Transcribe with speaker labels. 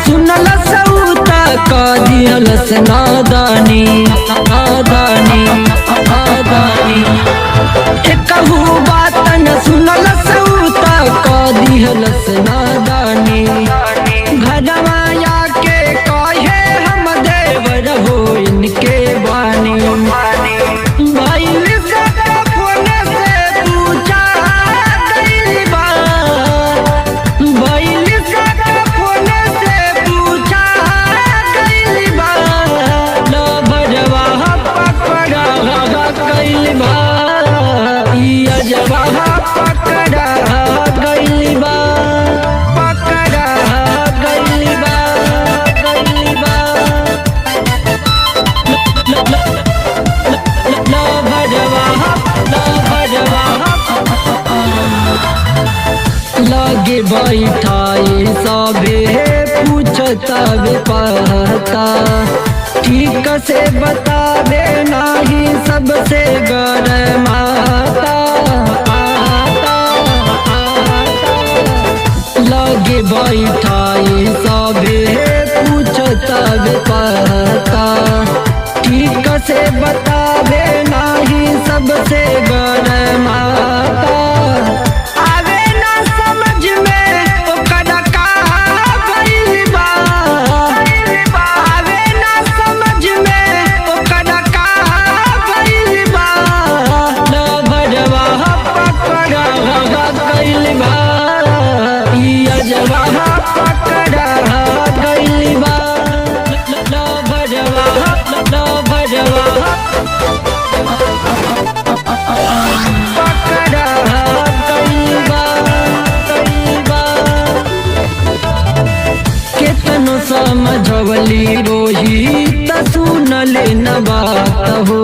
Speaker 1: सुनल सऊता का दिहलस नादानी नादानी नादानी एकहू बात न सुनल सऊता का दिहलस नादानी घरवा आके कहे हम देवर हो इनके बानी भाईल से फोन से पूछा गइल बा भाईल से फोन से पूछा गइल बा लो भजवा पकड़ा गइल बा ई अजवा पकड़ा गइल बा पकड़ा गइल बा गइल बा लो भजवा लगे बैठाए सबे पूछता बे पता ठीक से बतावे नाही सबसे गरमाता लगे बैठाए सबे पूछता बे पता ठीक से बतावे नाही सबसे गरमाता समझवली रोही त सुनले न बात हो